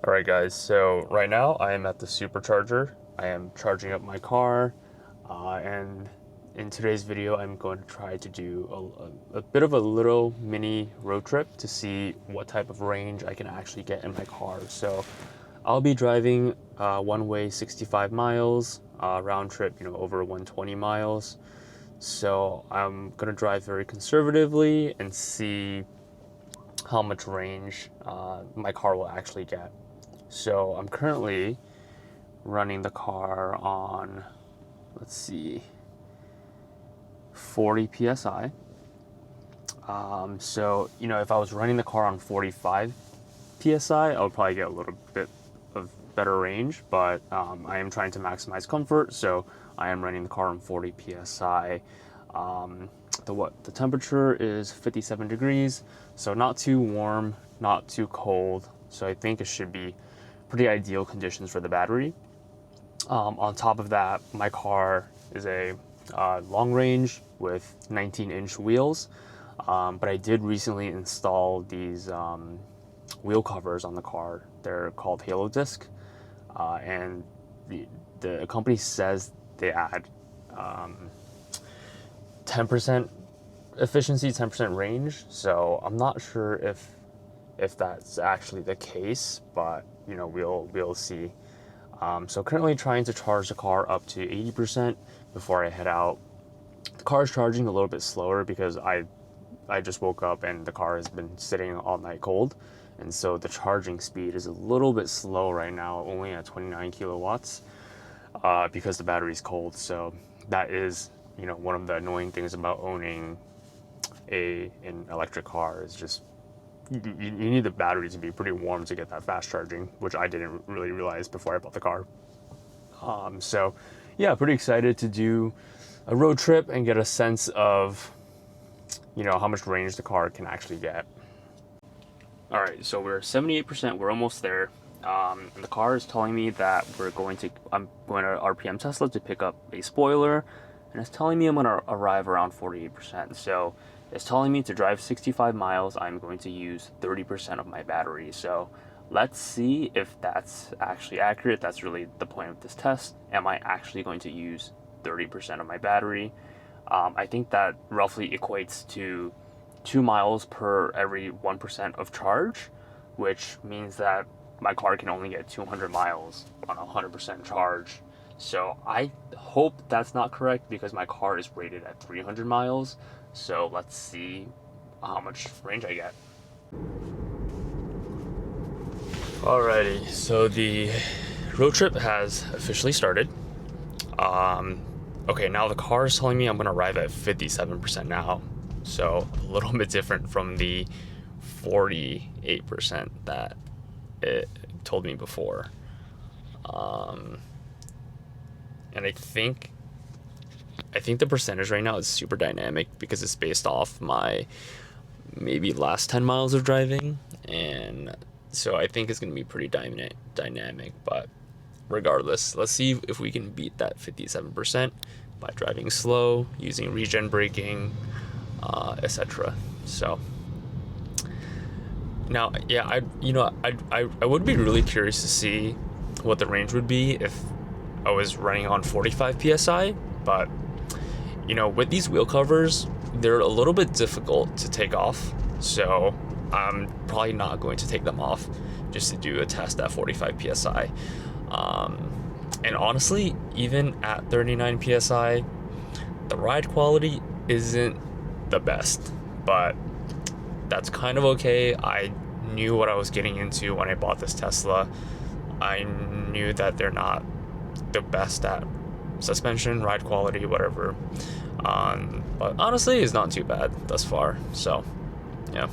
Alright guys, so right now I am at the supercharger. I am charging up my car, and in today's video I'm going to try to do a bit of a little mini road trip to see what type of range I can actually get in my car. So I'll be driving one way 65 miles, round trip over 120 miles. So I'm gonna drive very conservatively and see how much range my car will actually get. So I'm currently running the car on, let's see, 40 psi. So if I was running the car on 45 psi, I would probably get a little bit of better range. But I am trying to maximize comfort, so I am running the car on 40 psi. The temperature is 57 degrees, so not too warm, not too cold. So I think it should be pretty ideal conditions for the battery. On top of that, my car is a long range with 19-inch wheels, but I did recently install these wheel covers on the car. They're called Halo Disc, and the company says they add 10% efficiency, 10% range. So I'm not sure if that's actually the case, but we'll see. So currently trying to charge the car up to 80% before I head out. The car is charging a little bit slower because I just woke up and the car has been sitting all night cold, and so the charging speed is a little bit slow right now, only at 29 kilowatts, because the battery's cold. So that is one of the annoying things about owning an electric car is just you need the battery to be pretty warm to get that fast charging, which I didn't really realize before I bought the car. So yeah, pretty excited to do a road trip and get a sense of how much range the car can actually get. All right, so we're 78%. We're almost there. And the car is telling me that I'm going to RPM Tesla to pick up a spoiler, and it's telling me I'm going to arrive around 48%. So it's telling me to drive 65 miles, I'm going to use 30% of my battery. So let's see if that's actually accurate. That's really the point of this test. Am I actually going to use 30% of my battery? I think that roughly equates to 2 miles per every 1% of charge, which means that my car can only get 200 miles on 100% charge. So I hope that's not correct because my car is rated at 300 miles. So let's see how much range I get. Alrighty, so the road trip has officially started. Okay, now the car is telling me I'm gonna arrive at 57% now. So a little bit different from the 48% that it told me before. And I think the percentage right now is super dynamic because it's based off my maybe last 10 miles of driving, and so I think it's going to be pretty dynamic. But regardless, let's see if we can beat that 57% by driving slow, using regen braking, etc. So now, yeah, I would be really curious to see what the range would be if I was running on 45 psi, but with these wheel covers, they're a little bit difficult to take off, so I'm probably not going to take them off just to do a test at 45 psi. And honestly, even at 39 psi, the ride quality isn't the best, but that's kind of okay. I knew what I was getting into when I bought this Tesla. I knew that they're not the best at suspension, ride quality, whatever. But honestly, it's not too bad thus far. So, yeah.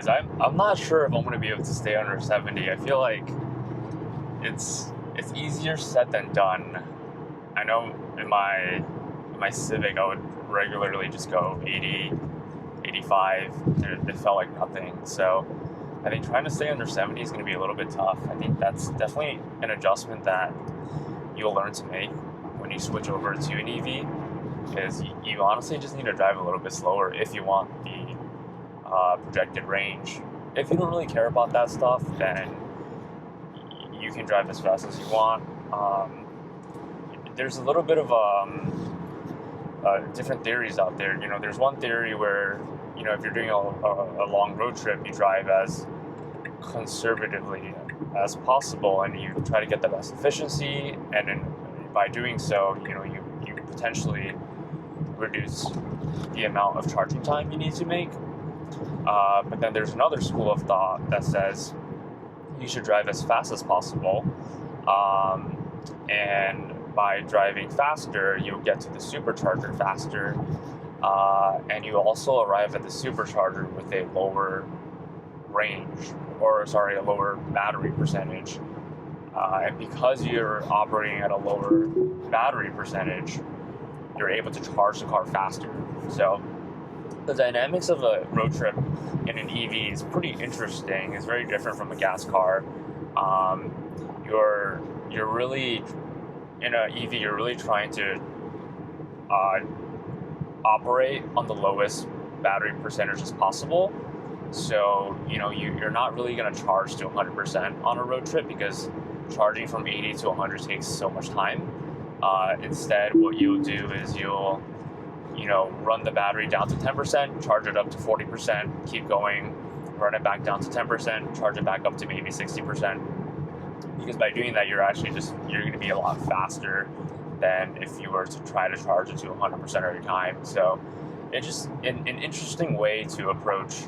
guys. I'm not sure if I'm gonna be able to stay under 70. I feel like it's easier said than done. I know in my Civic I would regularly just go 80, 85, and it felt like nothing. So I think trying to stay under 70 is going to be a little bit tough. I think that's definitely an adjustment that you'll learn to make when you switch over to an EV, is you honestly just need to drive a little bit slower if you want the projected range. If you don't really care about that stuff, then you can drive as fast as you want. There's a little bit of different theories out there. You know, there's one theory where, you know, if you're doing a long road trip, you drive as conservatively as possible and you try to get the best efficiency, and then by doing so, you know, you potentially reduce the amount of charging time you need to make. But then there's another school of thought that says you should drive as fast as possible, and by driving faster, you'll get to the supercharger faster, and you also arrive at the supercharger with a lower range, a lower battery percentage. And because you're operating at a lower battery percentage, you're able to charge the car faster. So the dynamics of a road trip in an EV is pretty interesting. It's very different from a gas car. You're really, in an EV, you're really trying to operate on the lowest battery percentage as possible. So, you know, you're not really going to charge to 100% on a road trip, because charging from 80 to 100 takes so much time. Instead, what you'll do is you'll run the battery down to 10%, charge it up to 40%, keep going, run it back down to 10%, charge it back up to maybe 60%. Because by doing that, you're going to be a lot faster than if you were to try to charge it to 100% every time. So it's just an interesting way to approach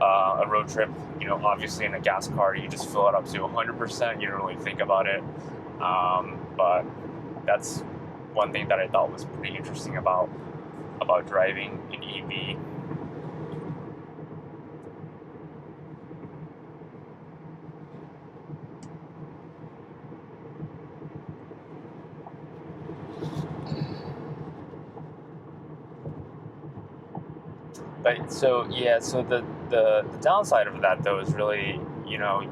a road trip. You know, obviously in a gas car, you just fill it up to 100%. You don't really think about it. But that's one thing that I thought was pretty interesting about driving an EV. But so the downside of that, though, is really, you know,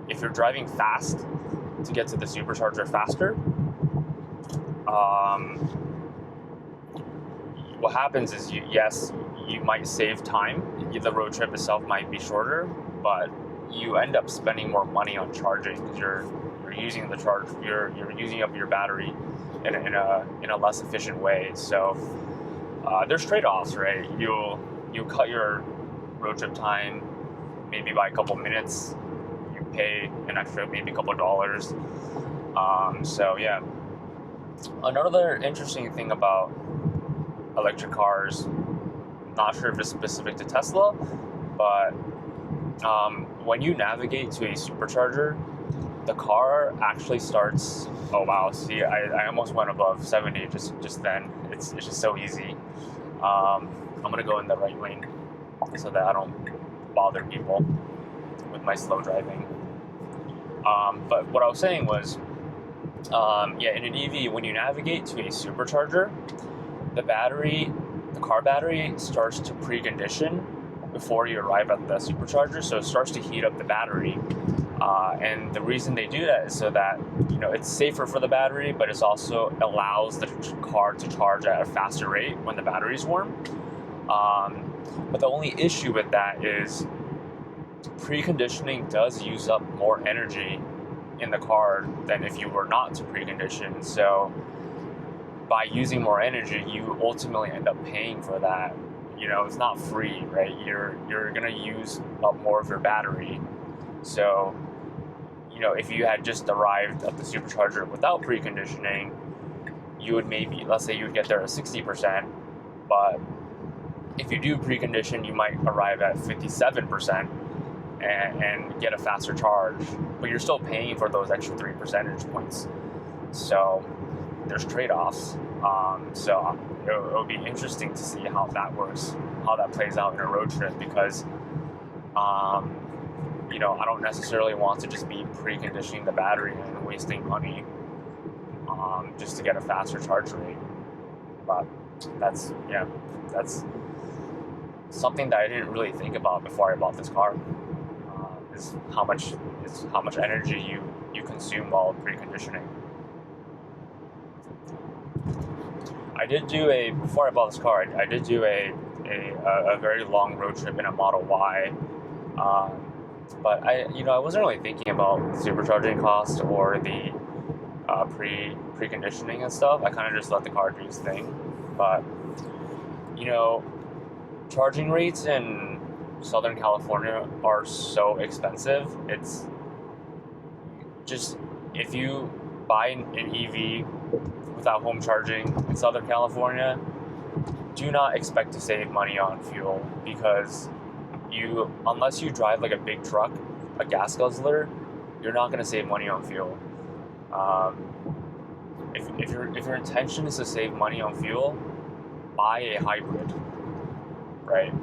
if you're driving fast to get to the supercharger faster, what happens is you might save time. The road trip itself might be shorter, but you end up spending more money on charging, because you're using you're using up your battery in a less efficient way. So there's trade-offs, right? You cut your road trip time maybe by a couple minutes. You pay an extra maybe a couple dollars. So yeah. Another interesting thing about electric cars, not sure if it's specific to Tesla, but when you navigate to a supercharger, the car actually starts. Oh wow! See, I almost went above 70 just then. It's just so easy. I'm gonna go in the right lane so that I don't bother people with my slow driving. But what I was saying was, in an EV, when you navigate to a supercharger, the car battery starts to precondition before you arrive at the supercharger, so it starts to heat up the battery. And the reason they do that is so that, you know, it's safer for the battery, but it also allows the car to charge at a faster rate when the battery's warm. But the only issue with that is preconditioning does use up more energy in the car than if you were not to precondition. So by using more energy, you ultimately end up paying for that. You know, it's not free, right? You're gonna use up more of your battery. So, you know, if you had just arrived at the supercharger without preconditioning, you would maybe, let's say you would get there at 60%, but if you do precondition, you might arrive at 57% and get a faster charge, but you're still paying for those extra 3 percentage points. So there's trade-offs. So it'll be interesting to see how that works, how that plays out in a road trip, because I don't necessarily want to just be preconditioning the battery and wasting money just to get a faster charge rate. But that's something that I didn't really think about before I bought this car. Is how much energy you consume while preconditioning. Before I bought this car, I did do a very long road trip in a Model Y. But I wasn't really thinking about supercharging cost or the preconditioning and stuff. I kind of just let the car do its thing. But charging rates in Southern California are so expensive. It's just, if you buy an EV without home charging in Southern California, do not expect to save money on fuel, because unless you drive like a big truck, a gas guzzler, you're not going to save money on fuel. If your intention is to save money on fuel, buy a hybrid, right?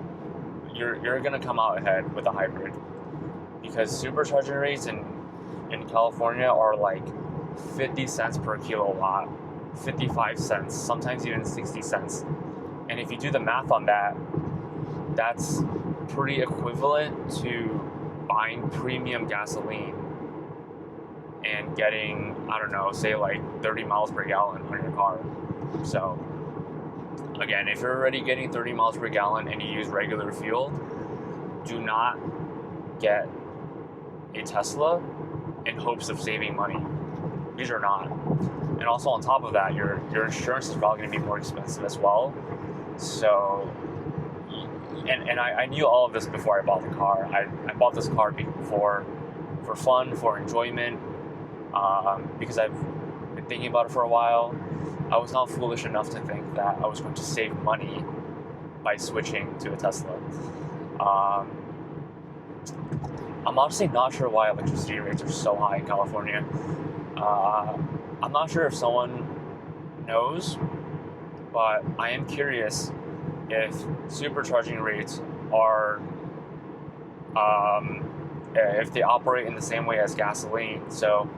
You're going to come out ahead with a hybrid, because supercharging rates in California are like 50 cents per kilowatt, 55 cents, sometimes even 60 cents. And if you do the math on that, that's pretty equivalent to buying premium gasoline and getting, I don't know, say like 30 miles per gallon on your car. So again, if you're already getting 30 miles per gallon and you use regular fuel, do not get a Tesla in hopes of saving money. These are not. And also on top of that, your insurance is probably going to be more expensive as well. So, and I knew all of this before I bought the car. I bought this car for fun, for enjoyment, because I've been thinking about it for a while. I was not foolish enough to think that I was going to save money by switching to a Tesla. I'm honestly not sure why electricity rates are so high in California. I'm not sure if someone knows, but I am curious if supercharging rates are, if they operate in the same way as gasoline. So,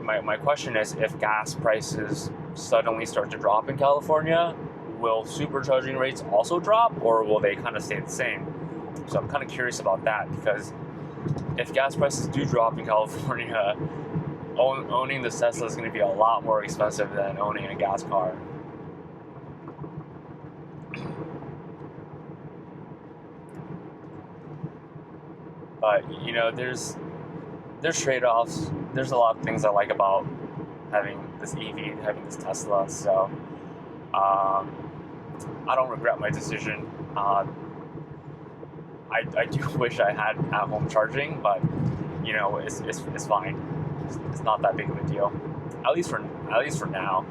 my question is, if gas prices suddenly start to drop in California, will supercharging rates also drop, or will they kind of stay the same? So I'm kind of curious about that, because if gas prices do drop in California, owning the Tesla is going to be a lot more expensive than owning a gas car. But there's trade-offs. There's a lot of things I like about having this EV, having this Tesla. So I don't regret my decision. I do wish I had at-home charging, but it's fine. It's not that big of a deal, at least for now.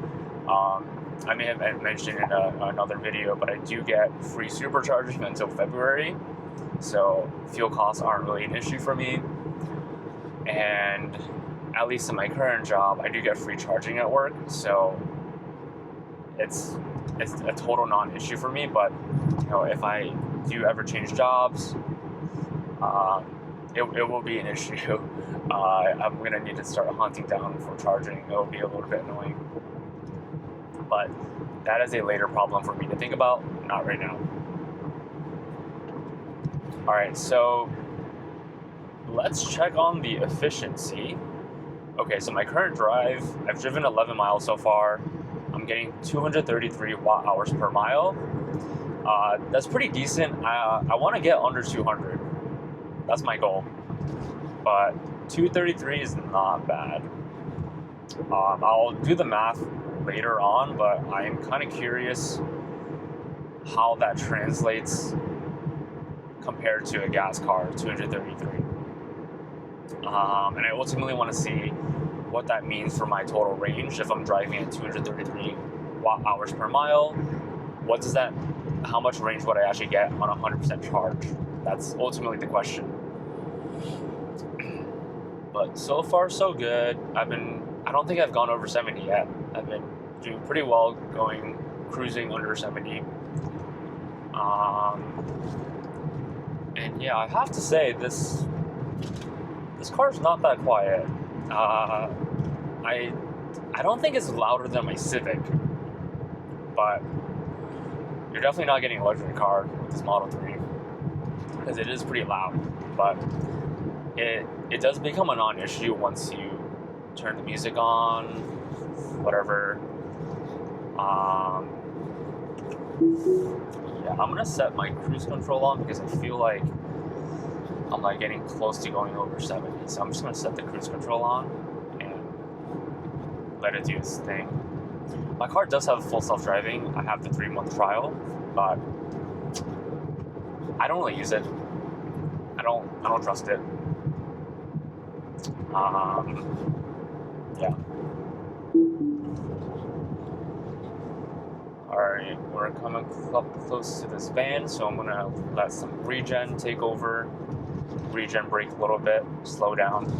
I may have mentioned in another video, but I do get free supercharging until February, so fuel costs aren't really an issue for me. And at least in my current job, I do get free charging at work, so it's a total non-issue for me. But if I do ever change jobs, it will be an issue. I'm gonna need to start hunting down for charging. It'll be a little bit annoying, but that is a later problem for me to think about, not right now. All right, so let's check on the efficiency. Okay, so my current drive, I've driven 11 miles so far. I'm getting 233 watt hours per mile. That's pretty decent. I want to get under 200. That's my goal. But 233 is not bad. I'll do the math later on, but I am kind of curious how that translates compared to a gas car, 233. And I ultimately want to see what that means for my total range. If I'm driving at 233 watt hours per mile, how much range would I actually get on a 100% charge? That's ultimately the question. But so far so good. I don't think I've gone over 70 yet. I've been doing pretty well cruising under 70. And yeah, I have to say this car's not that quiet. I don't think it's louder than my Civic, but you're definitely not getting a luxury car with this Model 3 because it is pretty loud. But it does become a non-issue once you turn the music on, whatever. Yeah, I'm gonna set my cruise control on because I feel like I'm like getting close to going over 70. So I'm just gonna set the cruise control on and let it do its thing. My car does have full self-driving. I have the 3-month trial, but I don't really use it. I don't trust it. Yeah. Alright, we're coming up close to this van, so I'm gonna let some regen take over. Regen brake a little bit, slow down.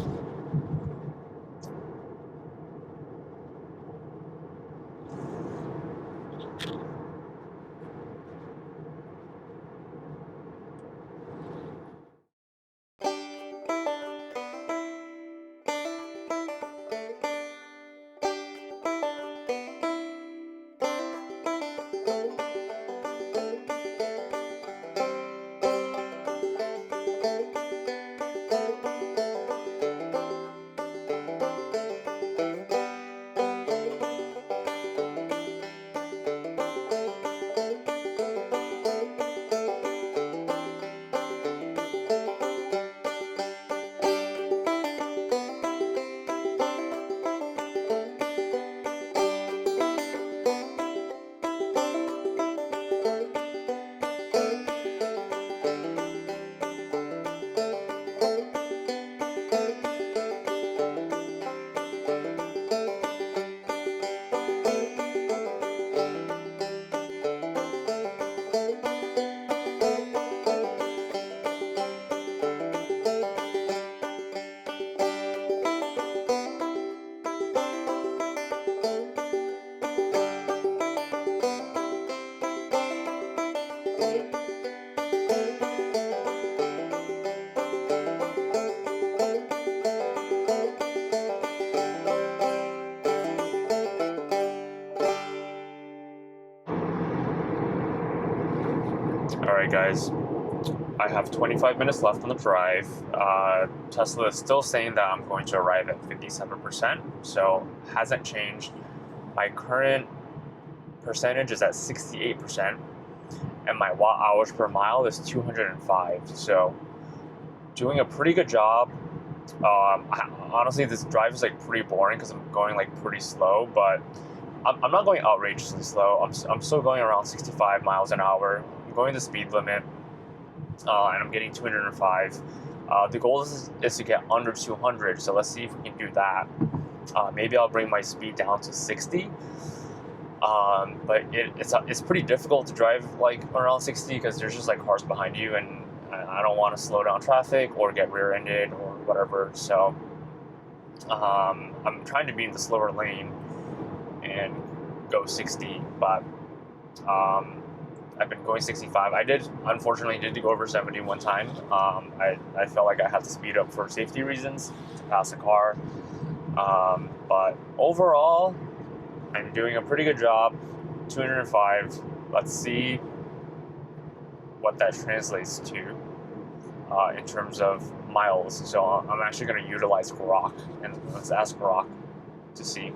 Alright guys, I have 25 minutes left on the drive. Tesla is still saying that I'm going to arrive at 57%, so hasn't changed. My current percentage is at 68%, and my watt hours per mile is 205, so doing a pretty good job. Honestly, this drive is like pretty boring because I'm going like pretty slow, but I'm not going outrageously slow. I'm still going around 65 miles an hour. I'm going the speed limit, and I'm getting 205. The goal is to get under 200, so let's see if we can do that. Maybe I'll bring my speed down to 60. But it's pretty difficult to drive like around 60 because there's just like cars behind you, and I don't want to slow down traffic or get rear-ended or whatever. So I'm trying to be in the slower lane and go 60, but I've been going 65. Unfortunately did go over 70 one time. I felt like I had to speed up for safety reasons to pass a car. But overall, I'm doing a pretty good job. 205. Let's see what that translates to in terms of miles. So I'm actually going to utilize Grok, and let's ask Grok to see.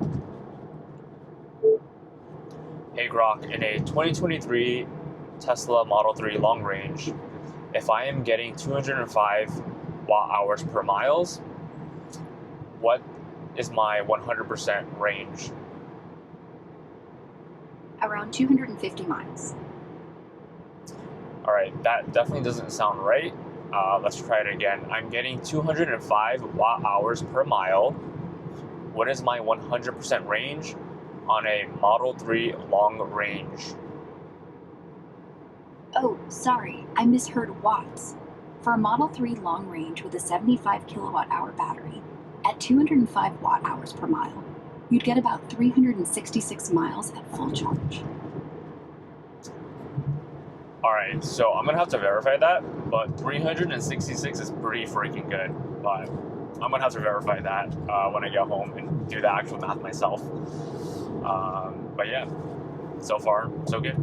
Hey Grok, in a 2023 Tesla Model 3 long range, if I am getting 205 watt hours per miles, what is my 100% range? Around 250 miles. All right, that definitely doesn't sound right. Let's try it again. I'm getting 205 watt hours per mile. What is my 100% range on a Model 3 long range? Oh, sorry, I misheard watts. For a Model 3 long range with a 75 kilowatt hour battery at 205 watt hours per mile, you'd get about 366 miles at full charge. All right, so I'm gonna have to verify that, but 366 is pretty freaking good. But I'm gonna have to verify that when I get home and do the actual math myself. But yeah, so far so good.